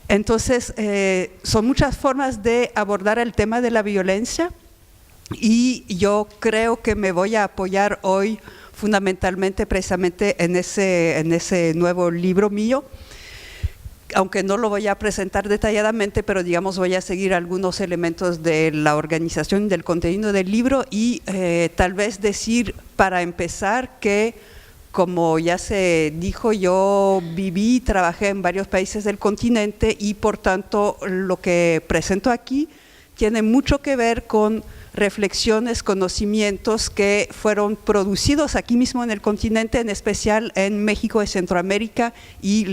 Entonces, son muchas formas de abordar el tema de la violencia y yo creo que me voy a apoyar hoy fundamentalmente precisamente en ese nuevo libro mío, aunque no lo voy a presentar detalladamente, pero digamos voy a seguir algunos elementos de la organización y del contenido del libro y tal vez decir para empezar que, como ya se dijo, yo viví y trabajé en varios países del continente y por tanto lo que presento aquí tiene mucho que ver con reflexiones, conocimientos que fueron producidos aquí mismo en el continente, en especial en México y Centroamérica, y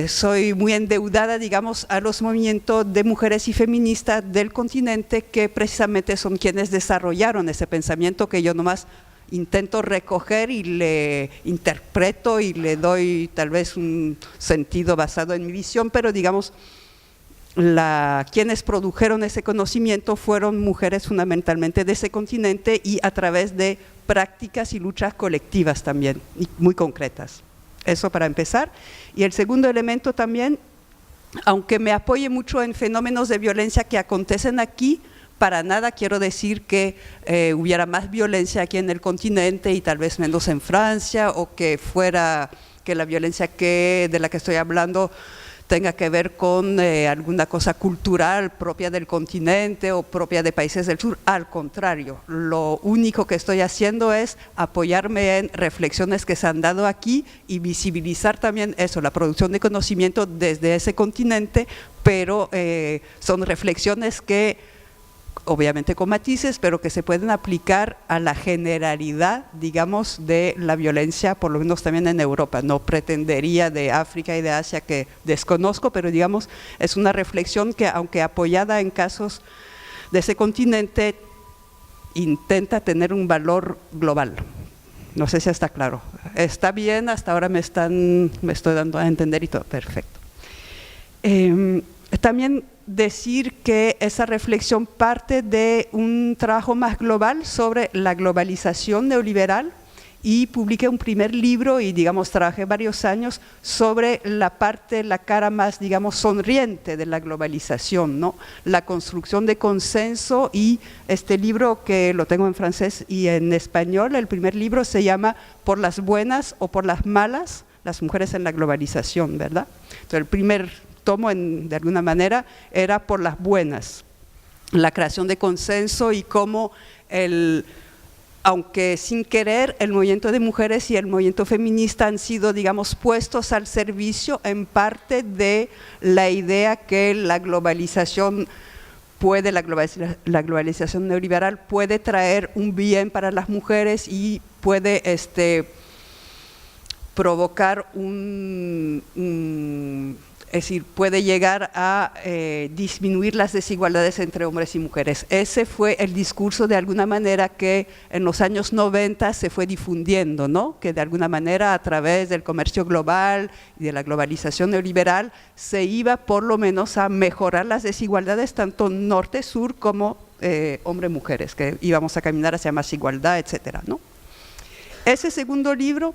soy muy endeudada, digamos, a los movimientos de mujeres y feministas del continente que precisamente son quienes desarrollaron ese pensamiento que yo nomás intento recoger y le interpreto y le doy tal vez un sentido basado en mi visión, pero digamos, quienes produjeron ese conocimiento fueron mujeres fundamentalmente de ese continente y a través de prácticas y luchas colectivas también, y muy concretas. Eso para empezar. Y el segundo elemento también, aunque me apoye mucho en fenómenos de violencia que acontecen aquí, para nada quiero decir que hubiera más violencia aquí en el continente y tal vez menos en Francia, o que la violencia de la que estoy hablando tenga que ver con alguna cosa cultural propia del continente o propia de países del sur. Al contrario, lo único que estoy haciendo es apoyarme en reflexiones que se han dado aquí y visibilizar también eso, la producción de conocimiento desde ese continente, pero son reflexiones que obviamente con matices, pero que se pueden aplicar a la generalidad, digamos, de la violencia, por lo menos también en Europa. No pretendería de África y de Asia, que desconozco, pero digamos, es una reflexión que, aunque apoyada en casos de ese continente, intenta tener un valor global. No sé si está claro. Está bien, hasta ahora me estoy dando a entender y todo, perfecto. También decir que esa reflexión parte de un trabajo más global sobre la globalización neoliberal y publiqué un primer libro y digamos trabajé varios años sobre la cara más digamos sonriente de la globalización, ¿no? La construcción de consenso, y este libro que lo tengo en francés y en español, el primer libro se llama Por las buenas o por las malas, las mujeres en la globalización, ¿verdad? Entonces el primer tomo de alguna manera era por las buenas, la creación de consenso y cómo aunque sin querer el movimiento de mujeres y el movimiento feminista han sido digamos puestos al servicio en parte de la idea que la globalización neoliberal puede traer un bien para las mujeres y puede provocar es decir, puede llegar a disminuir las desigualdades entre hombres y mujeres. Ese fue el discurso de alguna manera que en los años 90 se fue difundiendo, ¿no? Que de alguna manera a través del comercio global y de la globalización neoliberal se iba por lo menos a mejorar las desigualdades tanto norte-sur como hombre-mujeres, que íbamos a caminar hacia más igualdad, etcétera, ¿no? Ese segundo libro,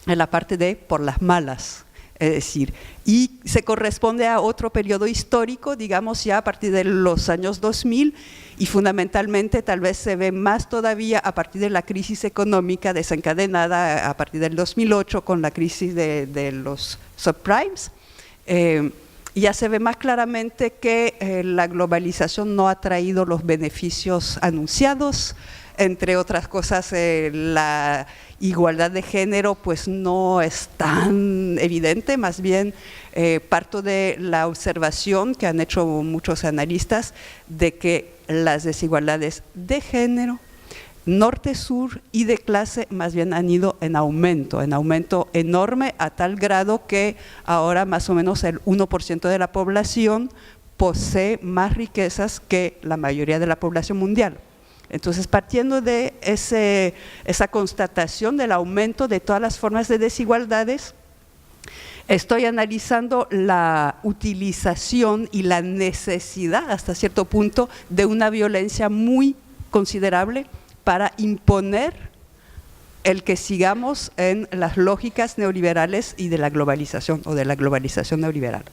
en la parte de Por las malas, es decir, y se corresponde a otro periodo histórico, digamos ya a partir de los años 2000, y fundamentalmente tal vez se ve más todavía a partir de la crisis económica desencadenada a partir del 2008 con la crisis de los subprimes. Ya se ve más claramente que la globalización no ha traído los beneficios anunciados, entre otras cosas la igualdad de género pues no es tan evidente, más bien parto de la observación que han hecho muchos analistas de que las desigualdades de género, norte-sur y de clase más bien han ido en aumento enorme, a tal grado que ahora más o menos el 1% de la población posee más riquezas que la mayoría de la población mundial. Entonces, partiendo de esa constatación del aumento de todas las formas de desigualdades, estoy analizando la utilización y la necesidad, hasta cierto punto, de una violencia muy considerable para imponer el que sigamos en las lógicas neoliberales y de la globalización o de la globalización neoliberal.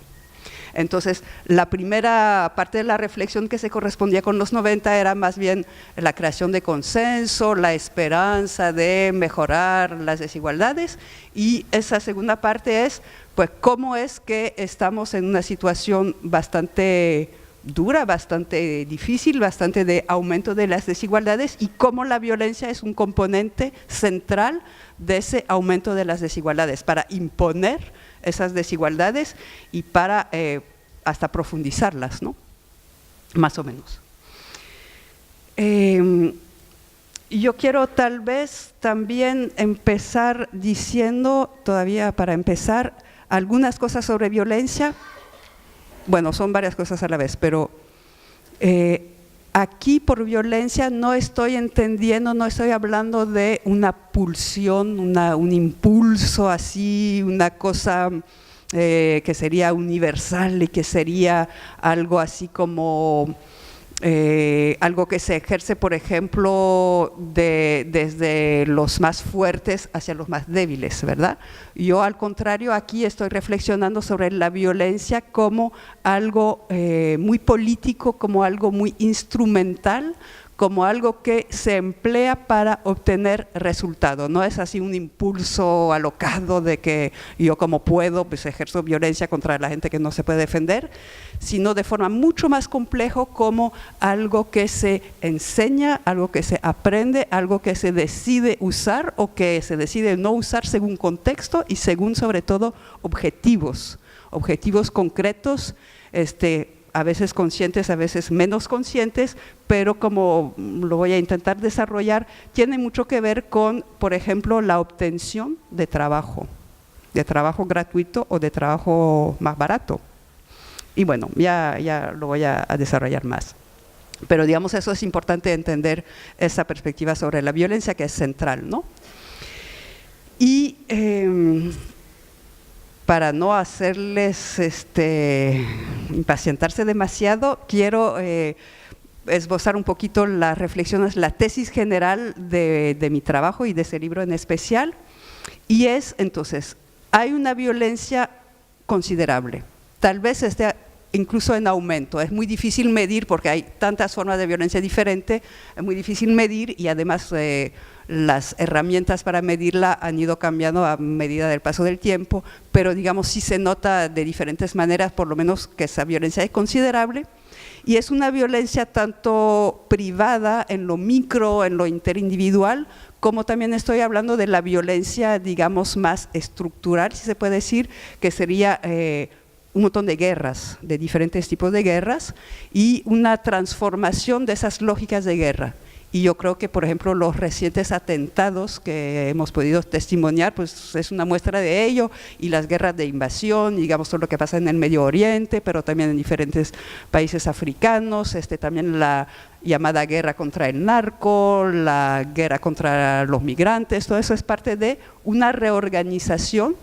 Entonces, la primera parte de la reflexión que se correspondía con los 90 era más bien la creación de consenso, la esperanza de mejorar las desigualdades, y esa segunda parte es, pues, cómo es que estamos en una situación bastante dura, bastante difícil, bastante de aumento de las desigualdades, y cómo la violencia es un componente central de ese aumento de las desigualdades, para imponer esas desigualdades y para hasta profundizarlas, ¿no? Más o menos. Yo quiero tal vez también empezar diciendo, todavía para empezar, algunas cosas sobre violencia. Bueno, son varias cosas a la vez, pero aquí por violencia no estoy entendiendo, no estoy hablando de una pulsión, un impulso así, una cosa que sería universal y que sería algo así como algo que se ejerce, por ejemplo, desde los más fuertes hacia los más débiles, ¿verdad? Yo, al contrario, aquí estoy reflexionando sobre la violencia como algo muy político, como algo muy instrumental, como algo que se emplea para obtener resultado. No es así un impulso alocado de que yo, como puedo, pues ejerzo violencia contra la gente que no se puede defender, sino de forma mucho más complejo, como algo que se enseña, algo que se aprende, algo que se decide usar o que se decide no usar según contexto y según, sobre todo, objetivos concretos, a veces conscientes, a veces menos conscientes, pero como lo voy a intentar desarrollar, tiene mucho que ver con, por ejemplo, la obtención de trabajo gratuito o de trabajo más barato. Y bueno, ya lo voy a desarrollar más. Pero digamos, eso es importante entender, esa perspectiva sobre la violencia, que es central, ¿no? Y para no hacerles impacientarse demasiado, quiero esbozar un poquito las reflexiones, la tesis general de mi trabajo y de ese libro en especial, y es, entonces, hay una violencia considerable, tal vez esté incluso en aumento. Es muy difícil medir porque hay tantas formas de violencia diferentes, es muy difícil medir, y además las herramientas para medirla han ido cambiando a medida del paso del tiempo, pero digamos sí se nota de diferentes maneras, por lo menos, que esa violencia es considerable, y es una violencia tanto privada, en lo micro, en lo interindividual, como también estoy hablando de la violencia, digamos, más estructural, si se puede decir, que sería un montón de guerras, de diferentes tipos de guerras, y una transformación de esas lógicas de guerra. Y yo creo que, por ejemplo, los recientes atentados que hemos podido testimoniar, pues es una muestra de ello, y las guerras de invasión, digamos, todo lo que pasa en el Medio Oriente, pero también en diferentes países africanos, también la llamada guerra contra el narco, la guerra contra los migrantes, todo eso es parte de una reorganización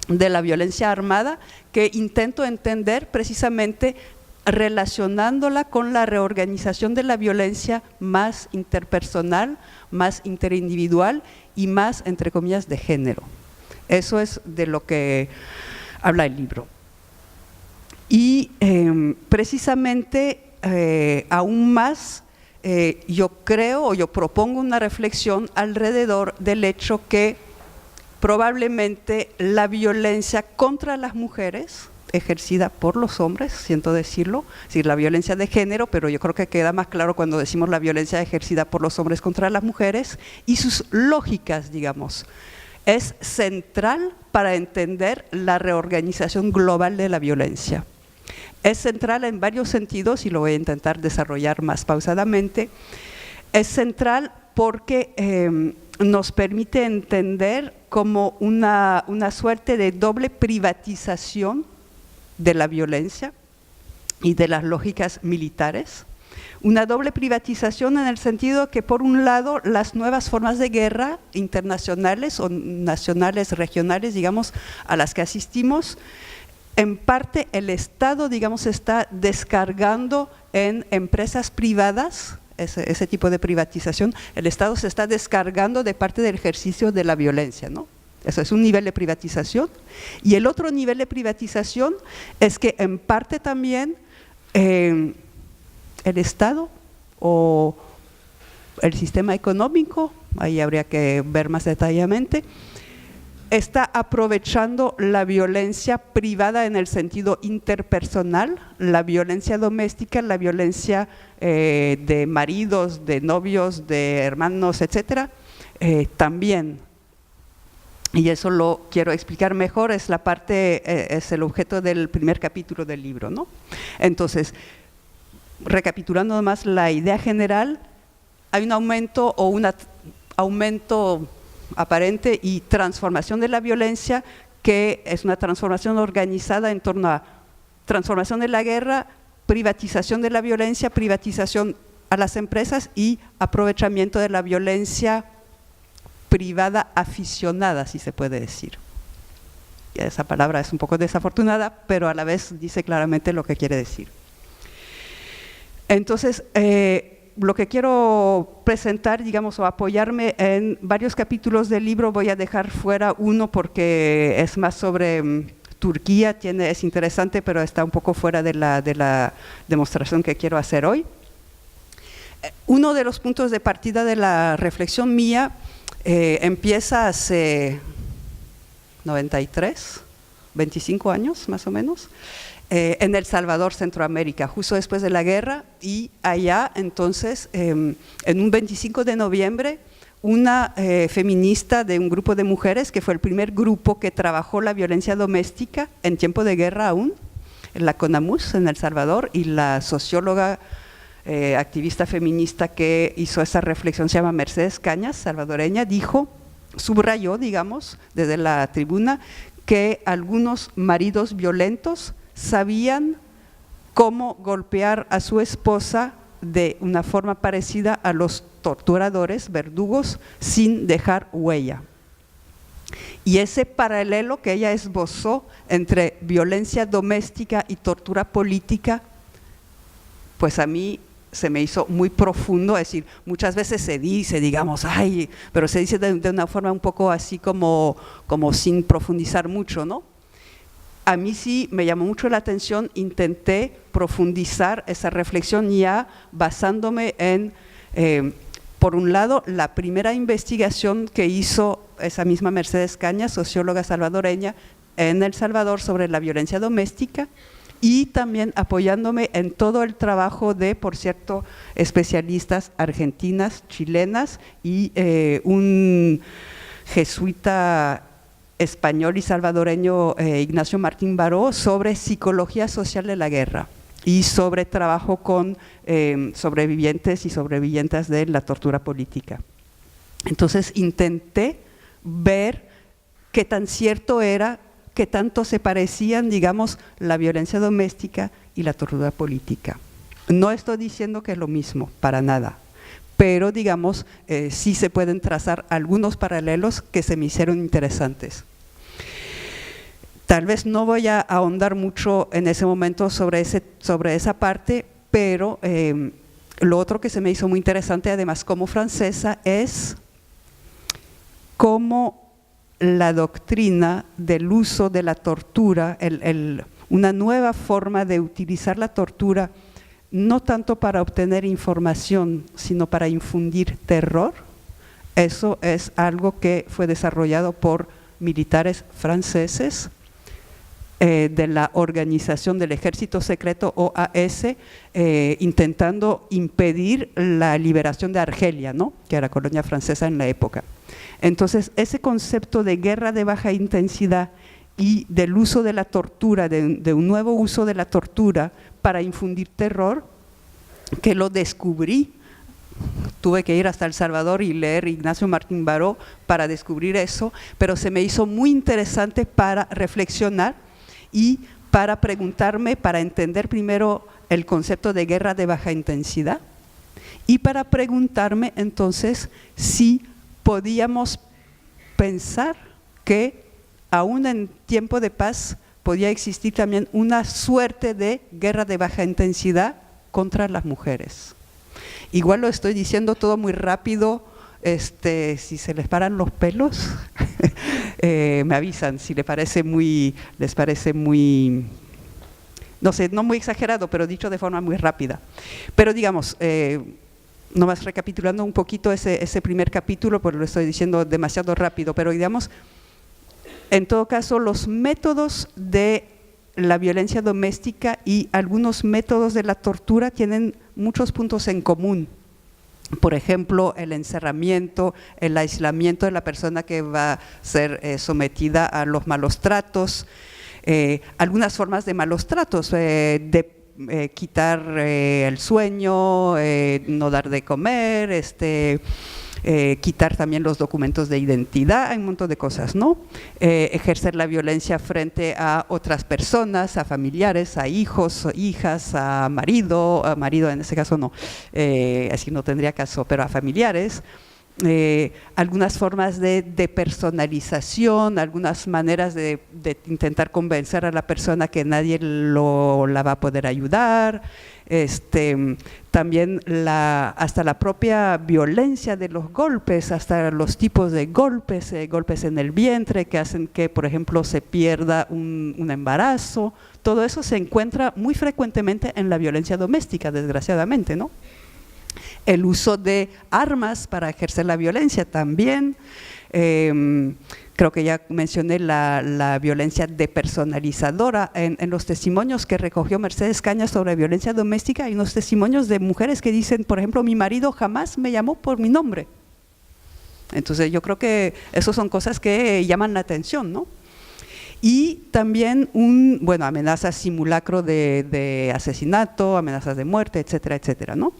de la violencia armada que intento entender precisamente relacionándola con la reorganización de la violencia más interpersonal, más interindividual y más, entre comillas, de género. Eso es de lo que habla el libro. Y precisamente aún más yo creo, o yo propongo una reflexión alrededor del hecho que probablemente la violencia contra las mujeres ejercida por los hombres, siento decirlo, es decir, la violencia de género, pero yo creo que queda más claro cuando decimos la violencia ejercida por los hombres contra las mujeres y sus lógicas, digamos, es central para entender la reorganización global de la violencia. Es central en varios sentidos, y lo voy a intentar desarrollar más pausadamente. Es central porque nos permite entender como una suerte de doble privatización de la violencia y de las lógicas militares. Una doble privatización en el sentido que, por un lado, las nuevas formas de guerra internacionales o nacionales, regionales, digamos, a las que asistimos, en parte el Estado, digamos, está descargando en empresas privadas, ese tipo de privatización, el Estado se está descargando de parte del ejercicio de la violencia, ¿no? Eso es un nivel de privatización. Y el otro nivel de privatización es que en parte también el Estado o el sistema económico, ahí habría que ver más detalladamente, está aprovechando la violencia privada en el sentido interpersonal, la violencia doméstica, la violencia de maridos, de novios, de hermanos, etcétera, también. Y eso lo quiero explicar mejor, es la parte, es el objeto del primer capítulo del libro, ¿no? Entonces, recapitulando nomás la idea general, hay un aumento o un aumento aparente y transformación de la violencia, que es una transformación organizada en torno a transformación de la guerra, privatización de la violencia, privatización a las empresas y aprovechamiento de la violencia privada aficionada, si se puede decir. Y esa palabra es un poco desafortunada, pero a la vez dice claramente lo que quiere decir. Entonces, lo que quiero presentar, digamos, o apoyarme en varios capítulos del libro, voy a dejar fuera uno porque es más sobre Turquía, es interesante, pero está un poco fuera de la demostración que quiero hacer hoy. Uno de los puntos de partida de la reflexión mía empieza hace 93, 25 años más o menos, en El Salvador, Centroamérica, justo después de la guerra, y allá entonces, en un 25 de noviembre, una feminista de un grupo de mujeres, que fue el primer grupo que trabajó la violencia doméstica en tiempo de guerra aún, la CONAMUS en El Salvador, y la socióloga activista feminista que hizo esa reflexión, se llama Mercedes Cañas, salvadoreña, subrayó, digamos, desde la tribuna, que algunos maridos violentos sabían cómo golpear a su esposa de una forma parecida a los torturadores, verdugos, sin dejar huella. Y ese paralelo que ella esbozó entre violencia doméstica y tortura política, pues a mí se me hizo muy profundo. Es decir, muchas veces se dice, digamos, ay, pero se dice de una forma un poco así como sin profundizar mucho, ¿no? A mí sí me llamó mucho la atención, intenté profundizar esa reflexión ya basándome en, por un lado, la primera investigación que hizo esa misma Mercedes Cañas, socióloga salvadoreña, en El Salvador sobre la violencia doméstica, y también apoyándome en todo el trabajo de, por cierto, especialistas argentinas, chilenas y un jesuita español y salvadoreño, Ignacio Martín Baró, sobre psicología social de la guerra y sobre trabajo con sobrevivientes y sobrevivientes de la tortura política. Entonces intenté ver qué tan cierto era, qué tanto se parecían, digamos, la violencia doméstica y la tortura política. No estoy diciendo que es lo mismo, para nada, pero digamos, sí se pueden trazar algunos paralelos que se me hicieron interesantes. Tal vez no voy a ahondar mucho en ese momento sobre esa parte, pero lo otro que se me hizo muy interesante, además como francesa, es cómo la doctrina del uso de la tortura, una nueva forma de utilizar la tortura, no tanto para obtener información, sino para infundir terror. Eso es algo que fue desarrollado por militares franceses de la organización del ejército secreto OAS, intentando impedir la liberación de Argelia, ¿no?, que era colonia francesa en la época. Entonces, ese concepto de guerra de baja intensidad y del uso de la tortura, de un nuevo uso de la tortura para infundir terror, que lo descubrí, tuve que ir hasta El Salvador y leer Ignacio Martín Baró para descubrir eso, pero se me hizo muy interesante para reflexionar y para preguntarme, para entender primero el concepto de guerra de baja intensidad y para preguntarme entonces si podíamos pensar que aún en tiempo de paz podía existir también una suerte de guerra de baja intensidad contra las mujeres. Igual lo estoy diciendo todo muy rápido, si se les paran los pelos, Me avisan si les parece muy, no sé, no muy exagerado, pero dicho de forma muy rápida. Pero digamos, nomás recapitulando un poquito ese primer capítulo, porque lo estoy diciendo demasiado rápido, pero digamos, en todo caso, los métodos de la violencia doméstica y algunos métodos de la tortura tienen muchos puntos en común. Por ejemplo, el encerramiento, el aislamiento de la persona que va a ser sometida a los malos tratos, algunas formas de malos tratos, de quitar el sueño, no dar de comer, quitar también los documentos de identidad, hay un montón de cosas, ¿no? Ejercer la violencia frente a otras personas, a familiares, a hijos, hijas, a marido en ese caso no, así no tendría caso, pero a familiares. Algunas formas de depersonalización, algunas maneras de intentar convencer a la persona que nadie la va a poder ayudar, también hasta la propia violencia de los golpes, hasta los tipos de golpes, golpes en el vientre que hacen que, por ejemplo, se pierda un embarazo. Todo eso se encuentra muy frecuentemente en la violencia doméstica, desgraciadamente, ¿no? El uso de armas para ejercer la violencia también. Creo que ya mencioné la violencia depersonalizadora. En los testimonios que recogió Mercedes Cañas sobre violencia doméstica, hay unos testimonios de mujeres que dicen, por ejemplo, mi marido jamás me llamó por mi nombre. Entonces yo creo que esas son cosas que llaman la atención, ¿no? Y también amenazas simulacro de asesinato, amenazas de muerte, etcétera, etcétera, ¿no?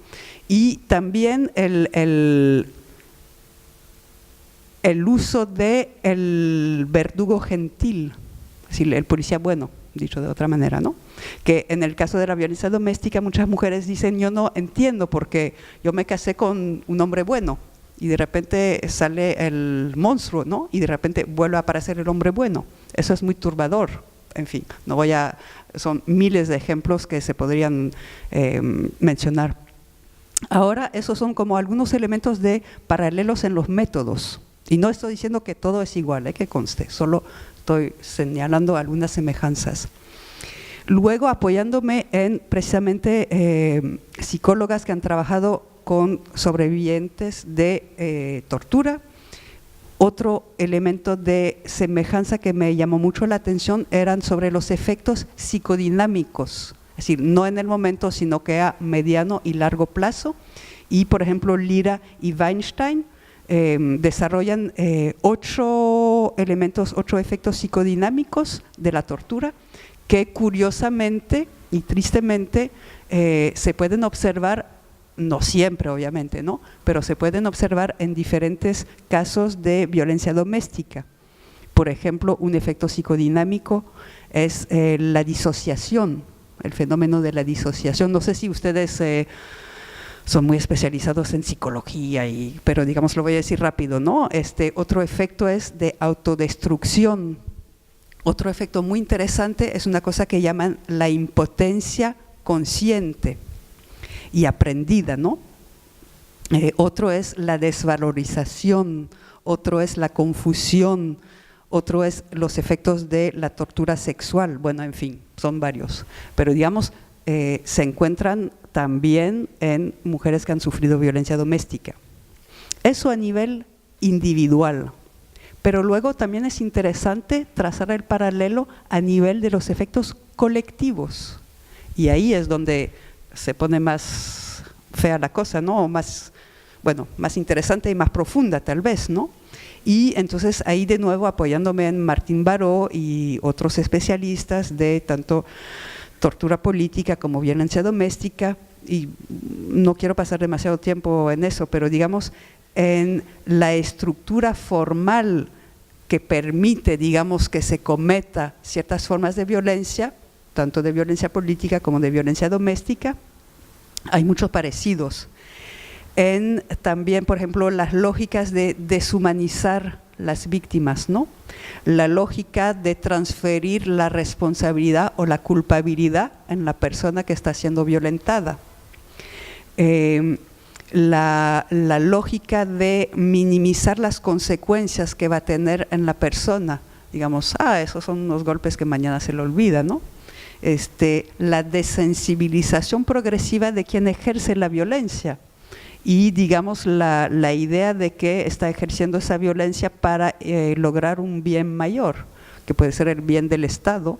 Y también el uso del verdugo gentil, es decir, el policía bueno, dicho de otra manera, ¿no? Que en el caso de la violencia doméstica muchas mujeres dicen, yo no entiendo porque yo me casé con un hombre bueno y de repente sale el monstruo, ¿no? Y de repente vuelve a aparecer el hombre bueno. Eso es muy turbador. En fin, son miles de ejemplos que se podrían mencionar. Ahora, esos son como algunos elementos de paralelos en los métodos. Y no estoy diciendo que todo es igual, que conste, solo estoy señalando algunas semejanzas. Luego, apoyándome en precisamente psicólogas que han trabajado con sobrevivientes de tortura. Otro elemento de semejanza que me llamó mucho la atención eran sobre los efectos psicodinámicos, es decir, no en el momento, sino que a mediano y largo plazo. Y, por ejemplo, Lira y Weinstein desarrollan 8 efectos psicodinámicos de la tortura que curiosamente y tristemente se pueden observar, no siempre obviamente, ¿no? Pero se pueden observar en diferentes casos de violencia doméstica. Por ejemplo, un efecto psicodinámico es la disociación, el fenómeno de la disociación. No sé si ustedes son muy especializados en psicología, pero digamos, lo voy a decir rápido, ¿no? Otro efecto es de autodestrucción. Otro efecto muy interesante es una cosa que llaman la impotencia consciente y aprendida, ¿no? Otro es la desvalorización, otro es la confusión, otro es los efectos de la tortura sexual. Bueno, en fin, son varios, pero digamos, se encuentran también en mujeres que han sufrido violencia doméstica. Eso a nivel individual, pero luego también es interesante trazar el paralelo a nivel de los efectos colectivos, y ahí es donde se pone más fea la cosa, ¿no? O más interesante y más profunda tal vez, ¿no? Y entonces ahí de nuevo apoyándome en Martín Baró y otros especialistas de tanto tortura política como violencia doméstica, y no quiero pasar demasiado tiempo en eso, pero digamos en la estructura formal que permite, digamos, que se cometa ciertas formas de violencia, tanto de violencia política como de violencia doméstica, hay muchos parecidos. En también, por ejemplo, las lógicas de deshumanizar las víctimas, ¿no? La lógica de transferir la responsabilidad o la culpabilidad en la persona que está siendo violentada. la lógica de minimizar las consecuencias que va a tener en la persona. Digamos, esos son unos golpes que mañana se le olvida, ¿no? La desensibilización progresiva de quien ejerce la violencia y, digamos, la idea de que está ejerciendo esa violencia para lograr un bien mayor, que puede ser el bien del Estado,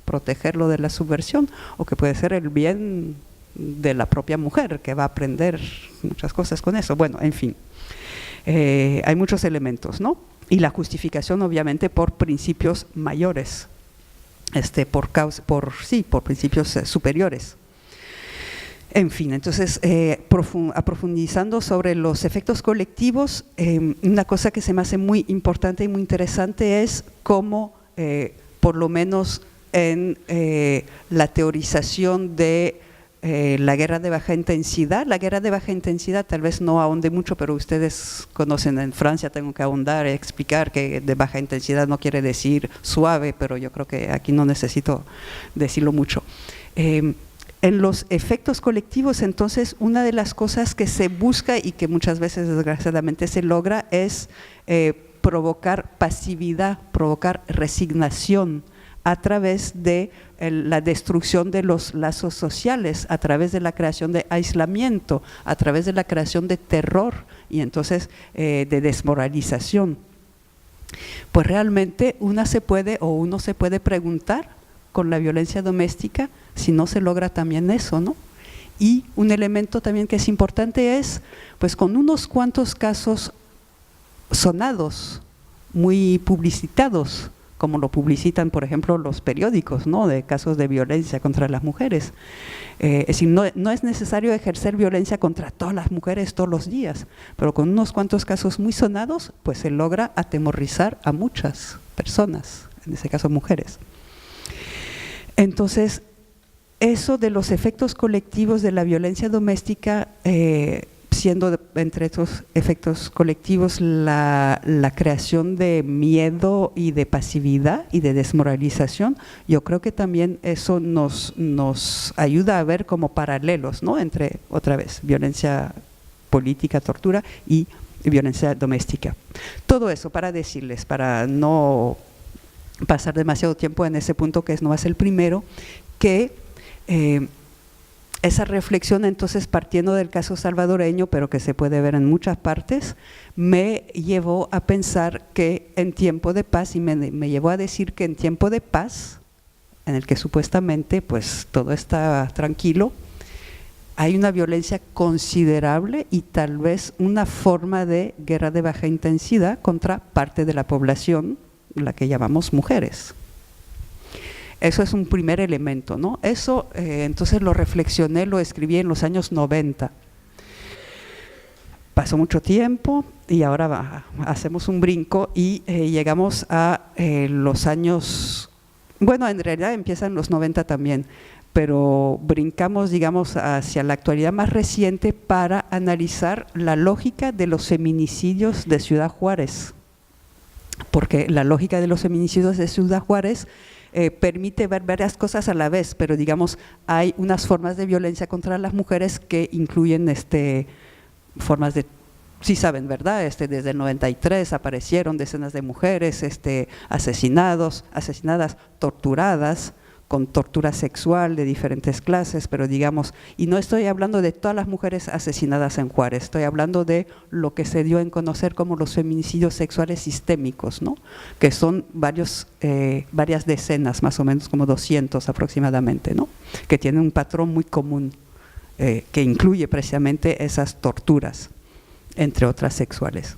protegerlo de la subversión, o que puede ser el bien de la propia mujer, que va a aprender muchas cosas con eso. Bueno, en fin, hay muchos elementos, ¿no? Y la justificación, obviamente, por principios mayores, por principios superiores. En fin, entonces, profundizando sobre los efectos colectivos, una cosa que se me hace muy importante y muy interesante es cómo, por lo menos en la teorización de la guerra de baja intensidad. La guerra de baja intensidad tal vez no ahonde mucho, pero ustedes conocen, en Francia tengo que ahondar y explicar que de baja intensidad no quiere decir suave, pero yo creo que aquí no necesito decirlo mucho. En los efectos colectivos, entonces, una de las cosas que se busca y que muchas veces desgraciadamente se logra es provocar pasividad, provocar resignación a través de la destrucción de los lazos sociales, a través de la creación de aislamiento, a través de la creación de terror y entonces de desmoralización. Pues realmente uno se puede preguntar con la violencia doméstica si no se logra también eso, ¿no? Y un elemento también que es importante es, pues con unos cuantos casos sonados, muy publicitados, como lo publicitan, por ejemplo, los periódicos, ¿no?, de casos de violencia contra las mujeres. Es decir, no es necesario ejercer violencia contra todas las mujeres todos los días, pero con unos cuantos casos muy sonados, pues se logra atemorizar a muchas personas, en ese caso mujeres. Entonces, eso de los efectos colectivos de la violencia doméstica, siendo entre estos efectos colectivos la creación de miedo y de pasividad y de desmoralización, yo creo que también eso nos ayuda a ver como paralelos, ¿no?, entre, otra vez, violencia política, tortura y violencia doméstica. Todo eso para decirles, para no pasar demasiado tiempo en ese punto que no es el primero, que esa reflexión, entonces, partiendo del caso salvadoreño, pero que se puede ver en muchas partes, me llevó a pensar que en tiempo de paz, y me llevó a decir que en tiempo de paz, en el que supuestamente pues todo está tranquilo, hay una violencia considerable y tal vez una forma de guerra de baja intensidad contra parte de la población, la que llamamos mujeres. Eso es un primer elemento, ¿no? Eso, entonces lo reflexioné, lo escribí en los años 90. Pasó mucho tiempo y ahora hacemos un brinco y llegamos a los años, bueno, en realidad empiezan los 90 también, pero brincamos, digamos, hacia la actualidad más reciente para analizar la lógica de los feminicidios de Ciudad Juárez. Porque la lógica de los feminicidios de Ciudad Juárez permite ver varias cosas a la vez, pero digamos hay unas formas de violencia contra las mujeres que incluyen formas de, sí saben, ¿verdad? Desde el 93 aparecieron decenas de mujeres asesinadas, torturadas, con tortura sexual de diferentes clases, pero digamos, y no estoy hablando de todas las mujeres asesinadas en Juárez, estoy hablando de lo que se dio en conocer como los feminicidios sexuales sistémicos, ¿no?, que son varias decenas, más o menos como 200 aproximadamente, ¿no?, que tienen un patrón muy común, que incluye precisamente esas torturas, entre otras sexuales.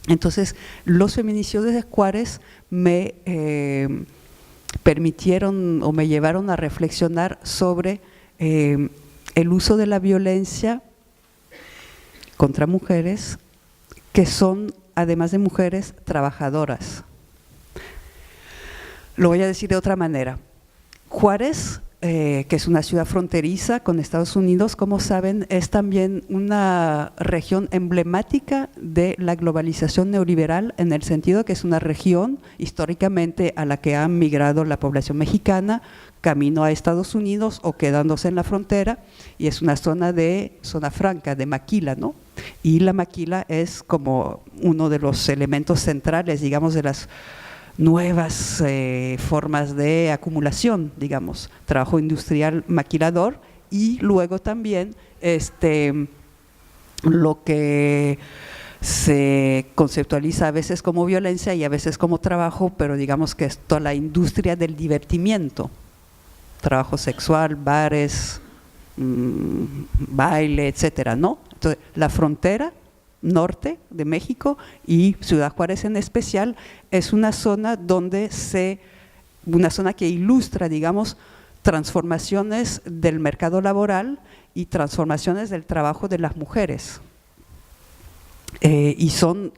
Entonces, los feminicidios de Juárez me permitieron o me llevaron a reflexionar sobre el uso de la violencia contra mujeres que son, además de mujeres, trabajadoras. Lo voy a decir de otra manera. Juárez que es una ciudad fronteriza con Estados Unidos, como saben, es también una región emblemática de la globalización neoliberal, en el sentido que es una región históricamente a la que ha migrado la población mexicana, camino a Estados Unidos o quedándose en la frontera, y es una zona franca, de maquila, ¿no? Y la maquila es como uno de los elementos centrales, digamos, de las nuevas formas de acumulación, digamos, trabajo industrial maquilador, y luego también lo que se conceptualiza a veces como violencia y a veces como trabajo, pero digamos que es toda la industria del divertimiento, trabajo sexual, bares, baile, etcétera, ¿no? Entonces, la frontera norte de México y Ciudad Juárez en especial es una zona una zona que ilustra, digamos, transformaciones del mercado laboral y transformaciones del trabajo de las mujeres, y son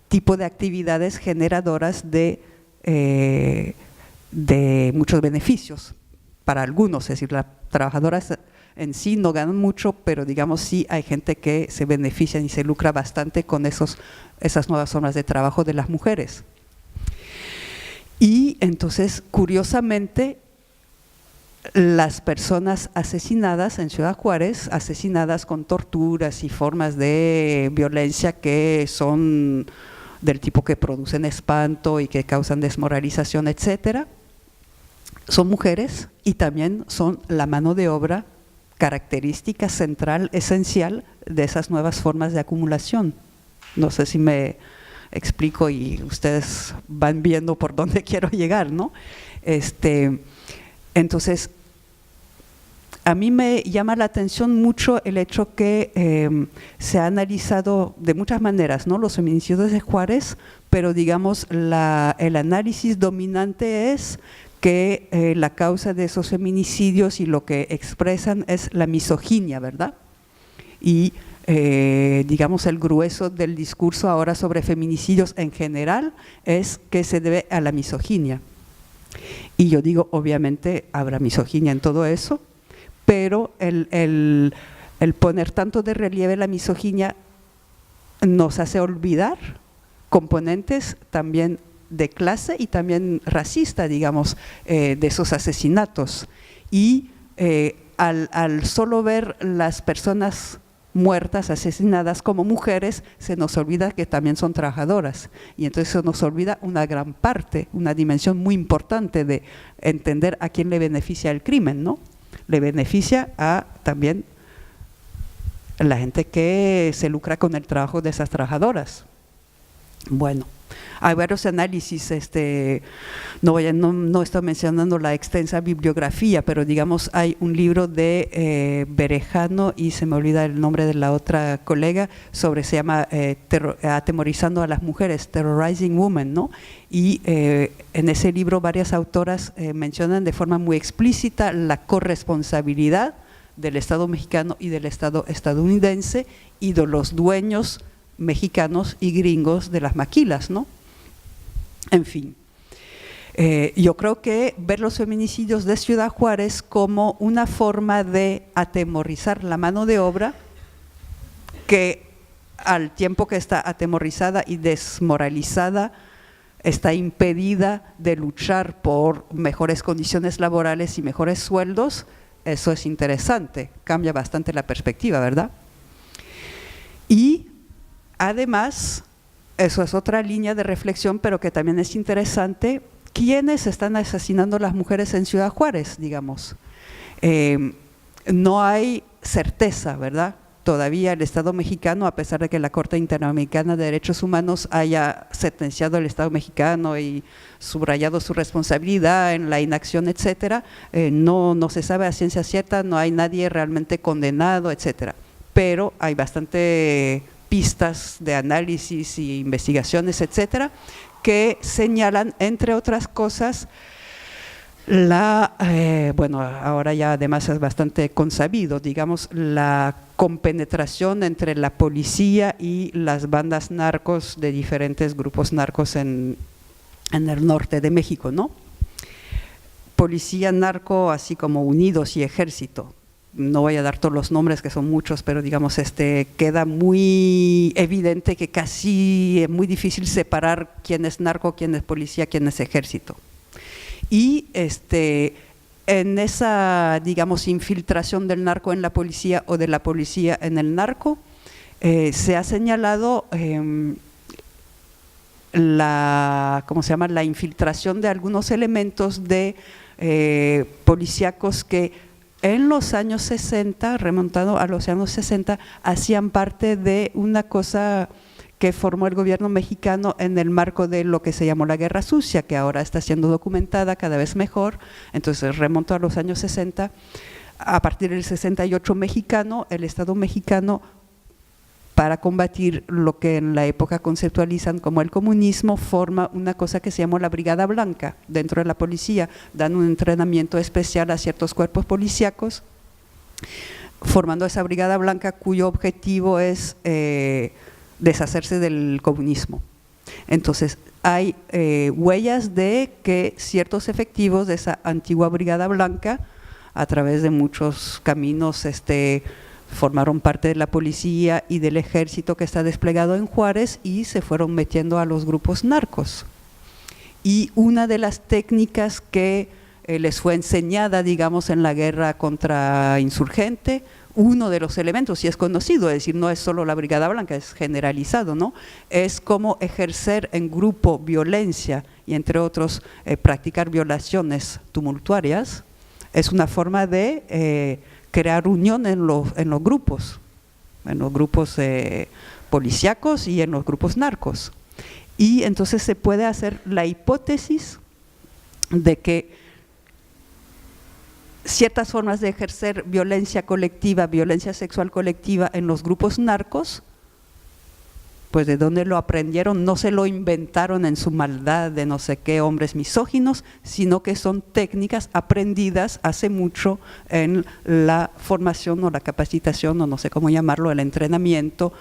tipo de actividades generadoras de muchos beneficios para algunos, es decir, las trabajadoras en sí no ganan mucho, pero digamos sí hay gente que se beneficia y se lucra bastante con esas nuevas formas de trabajo de las mujeres. Y entonces, curiosamente, las personas asesinadas en Ciudad Juárez, asesinadas con torturas y formas de violencia que son del tipo que producen espanto y que causan desmoralización, etcétera, son mujeres y también son la mano de obra característica central, esencial de esas nuevas formas de acumulación. No sé si me explico y ustedes van viendo por dónde quiero llegar, ¿no? Entonces, a mí me llama la atención mucho el hecho que se ha analizado de muchas maneras, ¿no?, los feminicidios de Juárez, pero digamos el análisis dominante es que la causa de esos feminicidios y lo que expresan es la misoginia, ¿verdad? Y digamos el grueso del discurso ahora sobre feminicidios en general es que se debe a la misoginia. Y yo digo, obviamente habrá misoginia en todo eso, pero el poner tanto de relieve la misoginia nos hace olvidar componentes también de clase y también racista, digamos, de esos asesinatos. Y al solo ver las personas muertas, asesinadas como mujeres, se nos olvida que también son trabajadoras. Y entonces se nos olvida una gran parte, una dimensión muy importante de entender a quién le beneficia el crimen, ¿no? Le beneficia a también la gente que se lucra con el trabajo de esas trabajadoras. Bueno, hay varios análisis, no estoy mencionando la extensa bibliografía, pero digamos hay un libro de Berejano y se me olvida el nombre de la otra colega, se llama Atemorizando a las mujeres, Terrorizing Women, ¿no? Y en ese libro varias autoras mencionan de forma muy explícita la corresponsabilidad del Estado mexicano y del Estado estadounidense y de los dueños mexicanos y gringos de las maquilas, ¿no? En fin, yo creo que ver los feminicidios de Ciudad Juárez como una forma de atemorizar la mano de obra que al tiempo que está atemorizada y desmoralizada, está impedida de luchar por mejores condiciones laborales y mejores sueldos, eso es interesante, cambia bastante la perspectiva, ¿verdad? Y además, eso es otra línea de reflexión, pero que también es interesante, ¿quiénes están asesinando a las mujeres en Ciudad Juárez, digamos? No hay certeza, ¿verdad? Todavía el Estado mexicano, a pesar de que la Corte Interamericana de Derechos Humanos haya sentenciado al Estado mexicano y subrayado su responsabilidad en la inacción, etcétera, no se sabe a ciencia cierta, no hay nadie realmente condenado, etcétera. Pero hay bastante pistas de análisis y investigaciones, etcétera, que señalan, entre otras cosas, bueno, ahora ya además es bastante consabido, digamos, la compenetración entre la policía y las bandas narcos de diferentes grupos narcos en el norte de México, ¿no? policía, narco, así como unidos y ejército. No voy a dar todos los nombres, que son muchos, pero digamos, queda muy evidente que casi es muy difícil separar quién es narco, quién es policía, quién es ejército. Y en esa, digamos, infiltración del narco en la policía o de la policía en el narco, se ha señalado la infiltración de algunos elementos de policíacos que en los años 60, remontado a los años 60, hacían parte de una cosa que formó el gobierno mexicano en el marco de lo que se llamó la Guerra Sucia, que ahora está siendo documentada cada vez mejor. Entonces remontó a los años 60, a partir del 68 mexicano, el Estado mexicano, para combatir lo que en la época conceptualizan como el comunismo, forma una cosa que se llamó la Brigada Blanca dentro de la policía, dan un entrenamiento especial a ciertos cuerpos policíacos, formando esa Brigada Blanca cuyo objetivo es deshacerse del comunismo. Entonces hay huellas de que ciertos efectivos de esa antigua Brigada Blanca, a través de muchos caminos, formaron parte de la policía y del ejército que está desplegado en Juárez y se fueron metiendo a los grupos narcos. Y una de las técnicas que les fue enseñada, digamos, en la guerra contra insurgente, uno de los elementos, y es conocido, es decir, no es solo la Brigada Blanca, es generalizado, ¿no? Es cómo ejercer en grupo violencia y, entre otros, practicar violaciones tumultuarias. Es una forma de crear unión en los grupos policíacos y en los grupos narcos. Y entonces se puede hacer la hipótesis de que ciertas formas de ejercer violencia colectiva, violencia sexual colectiva en los grupos narcos, pues de dónde lo aprendieron, no se lo inventaron en su maldad de no sé qué hombres misóginos, sino que son técnicas aprendidas hace mucho en la formación o la capacitación, o no sé cómo llamarlo, el entrenamiento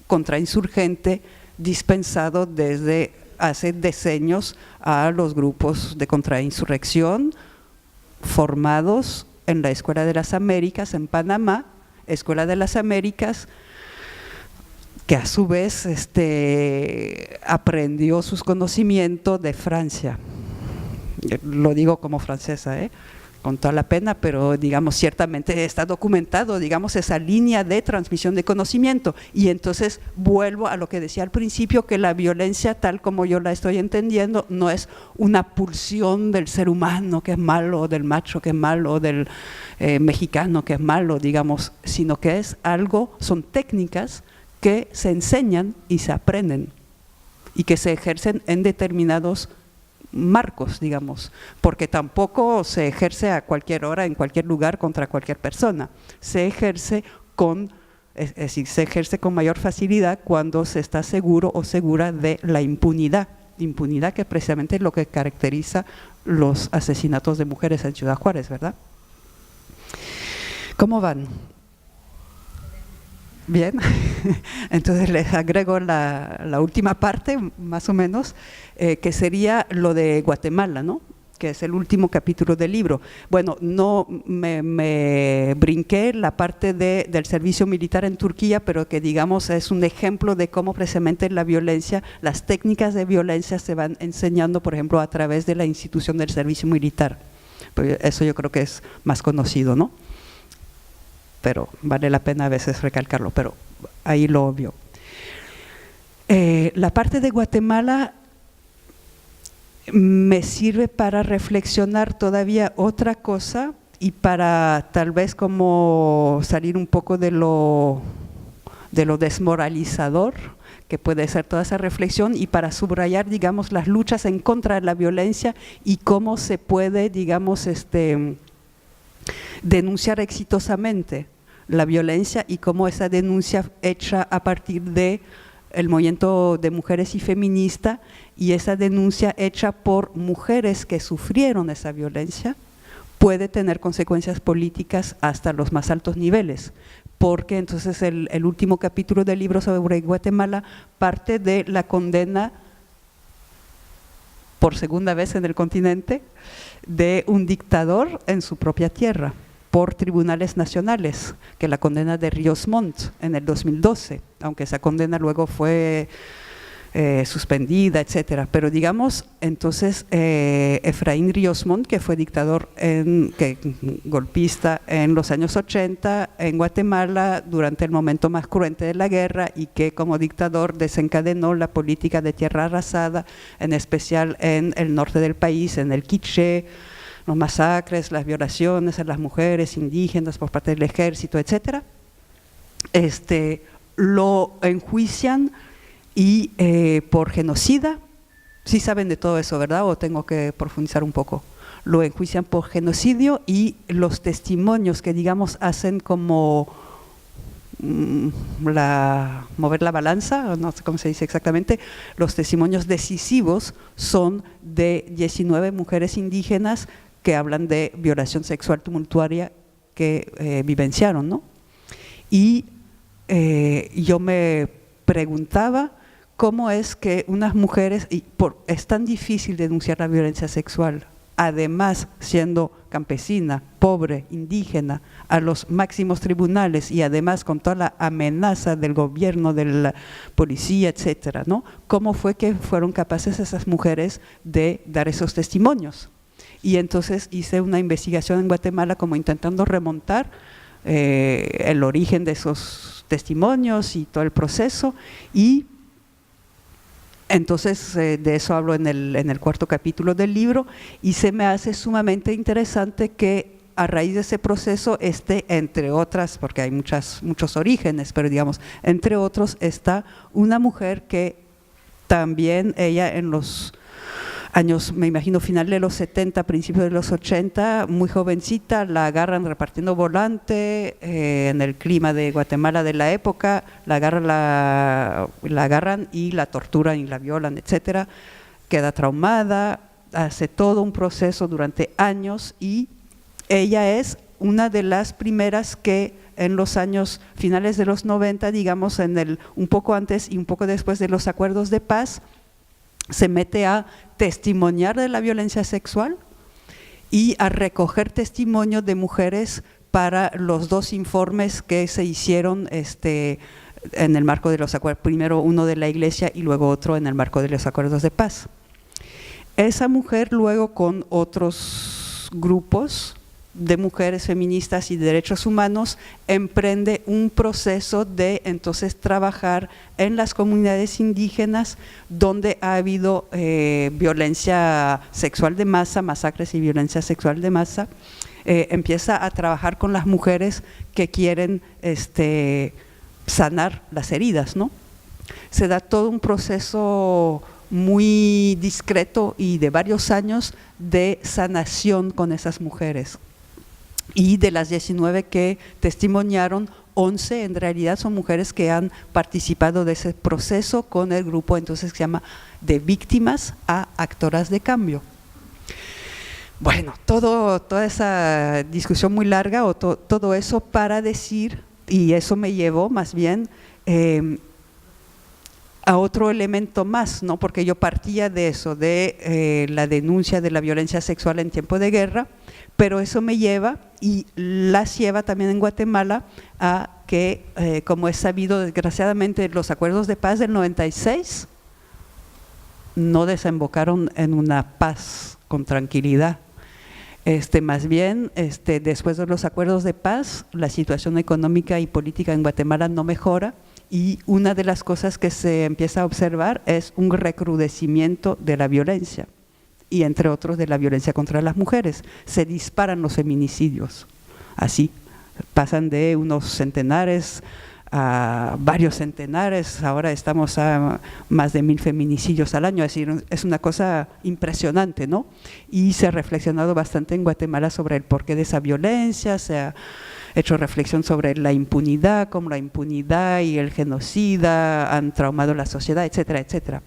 contrainsurgente dispensado desde hace decenios a los grupos de contrainsurrección formados en la Escuela de las Américas en Panamá, Escuela de las Américas, que a su vez aprendió sus conocimientos de Francia. Lo digo como francesa, con toda la pena, pero digamos ciertamente está documentado, digamos, esa línea de transmisión de conocimiento. Y entonces vuelvo a lo que decía al principio, que la violencia tal como yo la estoy entendiendo no es una pulsión del ser humano que es malo, o del macho que es malo, o del mexicano que es malo, digamos, sino que es algo, son técnicas que se enseñan y se aprenden y que se ejercen en determinados marcos, digamos, porque tampoco se ejerce a cualquier hora, en cualquier lugar, contra cualquier persona. Se ejerce es decir, se ejerce con mayor facilidad cuando se está seguro o segura de la impunidad. Impunidad que precisamente es lo que caracteriza los asesinatos de mujeres en Ciudad Juárez, ¿verdad? ¿Cómo van? Bien, entonces les agrego la última parte, más o menos, que sería lo de Guatemala, ¿no? Que es el último capítulo del libro. Bueno, no me brinqué la parte del servicio militar en Turquía, pero que digamos es un ejemplo de cómo precisamente la violencia, las técnicas de violencia se van enseñando, por ejemplo, a través de la institución del servicio militar. Pues eso yo creo que es más conocido, ¿no? Pero vale la pena a veces recalcarlo, pero ahí lo obvio. La parte de Guatemala me sirve para reflexionar todavía otra cosa y para tal vez como salir un poco de lo desmoralizador que puede ser toda esa reflexión, y para subrayar, digamos, las luchas en contra de la violencia y cómo se puede, digamos, denunciar exitosamente la violencia, y cómo esa denuncia hecha a partir de el movimiento de mujeres y feminista, y esa denuncia hecha por mujeres que sufrieron esa violencia, puede tener consecuencias políticas hasta los más altos niveles, porque entonces el último capítulo del libro sobre Guatemala parte de la condena por segunda vez en el continente, de un dictador en su propia tierra, por tribunales nacionales, que la condena de Ríos Montt en el 2012, aunque esa condena luego fue suspendida, etcétera. Pero digamos, entonces Efraín Ríos Montt, que fue dictador, golpista en los años 80 en Guatemala durante el momento más cruento de la guerra, y que como dictador desencadenó la política de tierra arrasada, en especial en el norte del país, en el Quiché, los masacres, las violaciones a las mujeres indígenas por parte del ejército, etcétera. Lo enjuician y por genocida. Sí saben de todo eso, ¿verdad? ¿O tengo que profundizar un poco? Lo enjuician por genocidio, y los testimonios que, digamos, hacen como mover la balanza, no sé cómo se dice exactamente, los testimonios decisivos son de 19 mujeres indígenas que hablan de violación sexual tumultuaria que vivenciaron, ¿no? Y yo me preguntaba cómo es que unas mujeres, es tan difícil denunciar la violencia sexual, además siendo campesina, pobre, indígena, a los máximos tribunales, y además con toda la amenaza del gobierno, de la policía, etcétera, ¿no? ¿Cómo fue que fueron capaces esas mujeres de dar esos testimonios? Y entonces hice una investigación en Guatemala como intentando remontar el origen de esos testimonios y todo el proceso, y entonces de eso hablo en el cuarto capítulo del libro, y se me hace sumamente interesante que a raíz de ese proceso entre otras, porque hay muchos orígenes, pero digamos, entre otros está una mujer que también ella en los años, me imagino, final de los 70, principios de los 80, muy jovencita, la agarran repartiendo volante en el clima de Guatemala de la época, la agarran y la torturan y la violan, etcétera, queda traumada, hace todo un proceso durante años, y ella es una de las primeras que en los años finales de los 90, digamos, un poco antes y un poco después de los acuerdos de paz, se mete a testimoniar de la violencia sexual y a recoger testimonio de mujeres para los dos informes que se hicieron en el marco de los acuerdos, primero uno de la Iglesia y luego otro en el marco de los acuerdos de paz. Esa mujer luego, con otros grupos de mujeres feministas y de derechos humanos, emprende un proceso de entonces trabajar en las comunidades indígenas donde ha habido violencia sexual de masa, masacres y violencia sexual de masa. Empieza a trabajar con las mujeres que quieren sanar las heridas, ¿no? Se da todo un proceso muy discreto y de varios años de sanación con esas mujeres. Y de las 19 que testimoniaron, 11 en realidad son mujeres que han participado de ese proceso con el grupo entonces que se llama De Víctimas a Actoras de Cambio. Bueno, toda esa discusión muy larga, o todo eso para decir, y eso me llevó más bien a otro elemento más, ¿no? Porque yo partía de eso, de la denuncia de la violencia sexual en tiempo de guerra, pero eso me lleva, y las lleva también en Guatemala, a que, como es sabido, desgraciadamente los acuerdos de paz del 96 no desembocaron en una paz con tranquilidad. Más bien, después de los acuerdos de paz, la situación económica y política en Guatemala no mejora, y una de las cosas que se empieza a observar es un recrudecimiento de la violencia, y entre otros de la violencia contra las mujeres. Se disparan los feminicidios, así, pasan de unos centenares a varios centenares, ahora estamos a más de 1000 feminicidios al año, es decir, es una cosa impresionante, ¿no? Y se ha reflexionado bastante en Guatemala sobre el porqué de esa violencia, se ha hecho reflexión sobre la impunidad, cómo la impunidad y el genocida han traumado la sociedad, etcétera, etcétera.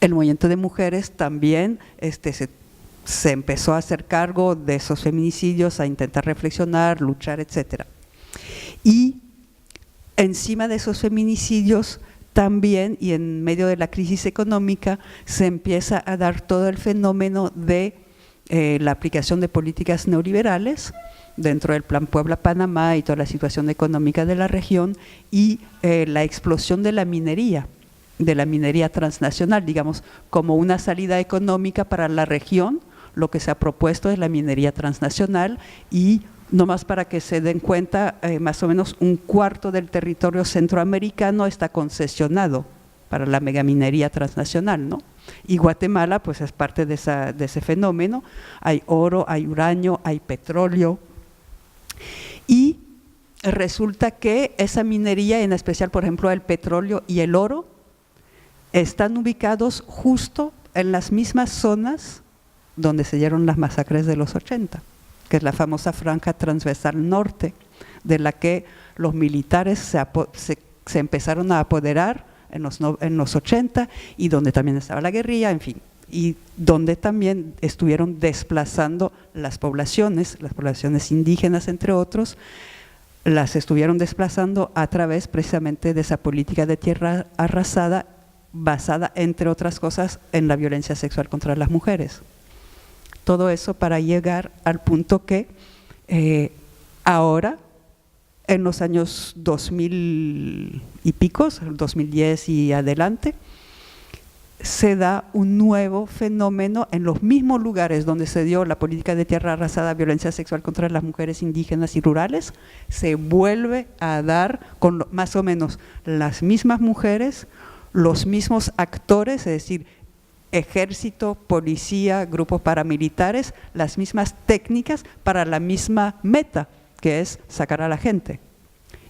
El movimiento de mujeres también se empezó a hacer cargo de esos feminicidios, a intentar reflexionar, luchar, etcétera. Y encima de esos feminicidios también, y en medio de la crisis económica, se empieza a dar todo el fenómeno de la aplicación de políticas neoliberales dentro del Plan Puebla-Panamá y toda la situación económica de la región, y la explosión de la minería transnacional, digamos, como una salida económica para la región. Lo que se ha propuesto es la minería transnacional, y nomás para que se den cuenta, más o menos un cuarto del territorio centroamericano está concesionado para la megaminería transnacional, ¿no? Y Guatemala pues es parte de ese fenómeno. Hay oro, hay uranio, hay petróleo, y resulta que esa minería, en especial por ejemplo el petróleo y el oro, están ubicados justo en las mismas zonas donde se dieron las masacres de los 80, que es la famosa Franja Transversal Norte, de la que los militares se empezaron a apoderar en los 80, y donde también estaba la guerrilla, en fin, y donde también estuvieron desplazando las poblaciones indígenas, entre otros, las estuvieron desplazando a través precisamente de esa política de tierra arrasada, basada, entre otras cosas, en la violencia sexual contra las mujeres. Todo eso para llegar al punto que ahora, en los años 2000 y picos, 2010 y adelante, se da un nuevo fenómeno en los mismos lugares donde se dio la política de tierra arrasada, violencia sexual contra las mujeres indígenas y rurales, se vuelve a dar con más o menos las mismas mujeres, los mismos actores, es decir, ejército, policía, grupos paramilitares, las mismas técnicas para la misma meta, que es sacar a la gente.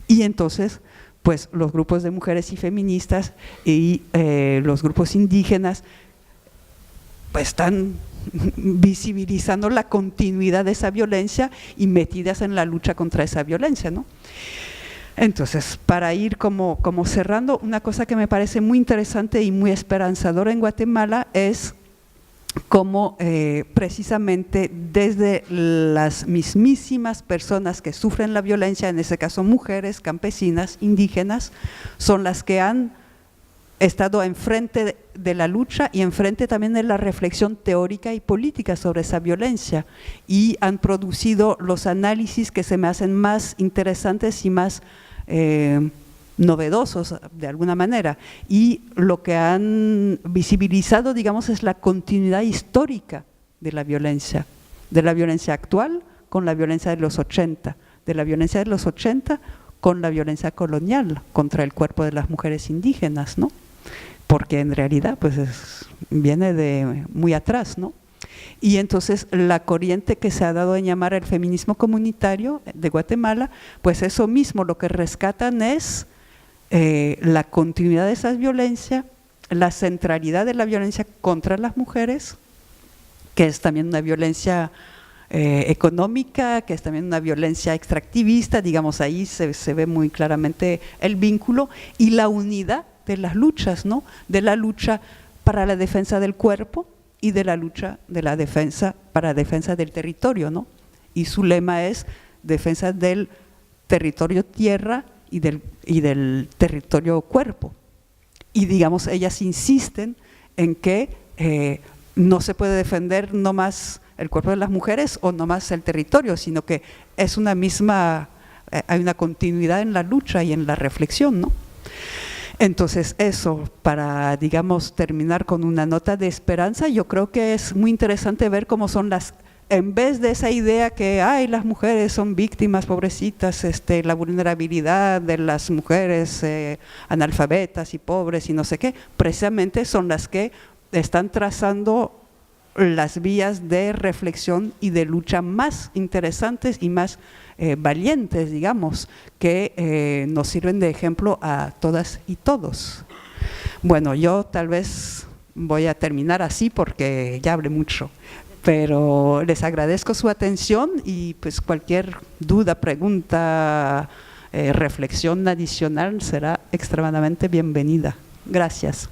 Y entonces, pues los grupos de mujeres y feministas y los grupos indígenas pues están visibilizando la continuidad de esa violencia y metidas en la lucha contra esa violencia, ¿no? Entonces, para ir como cerrando, una cosa que me parece muy interesante y muy esperanzadora en Guatemala es cómo precisamente desde las mismísimas personas que sufren la violencia, en ese caso mujeres, campesinas, indígenas, son las que han estado enfrente de la lucha y enfrente también de la reflexión teórica y política sobre esa violencia, y han producido los análisis que se me hacen más interesantes y más novedosos de alguna manera, y lo que han visibilizado, digamos, es la continuidad histórica de la violencia actual con la violencia de los 80, de la violencia de los 80 con la violencia colonial contra el cuerpo de las mujeres indígenas, ¿no? Porque en realidad pues viene de muy atrás, ¿no? Y entonces la corriente que se ha dado en llamar el feminismo comunitario de Guatemala, pues eso mismo, lo que rescatan es la continuidad de esa violencia, la centralidad de la violencia contra las mujeres, que es también una violencia económica, que es también una violencia extractivista, digamos, ahí se ve muy claramente el vínculo, y la unidad de las luchas, ¿no? De la lucha para la defensa del cuerpo y de la lucha de la defensa para defensa del territorio, ¿no? Y su lema es defensa del territorio tierra y del territorio cuerpo. Y digamos, ellas insisten en que no se puede defender no más el cuerpo de las mujeres o no más el territorio, sino que es una misma, hay una continuidad en la lucha y en la reflexión, ¿no? Entonces eso, para digamos terminar con una nota de esperanza, yo creo que es muy interesante ver cómo son en vez de esa idea que ay, las mujeres son víctimas, pobrecitas, la vulnerabilidad de las mujeres analfabetas y pobres y no sé qué, precisamente son las que están trazando las vías de reflexión y de lucha más interesantes y más valientes, digamos, que nos sirven de ejemplo a todas y todos. Bueno, yo tal vez voy a terminar así porque ya hablé mucho, pero les agradezco su atención y pues cualquier duda, pregunta, reflexión adicional será extremadamente bienvenida. Gracias.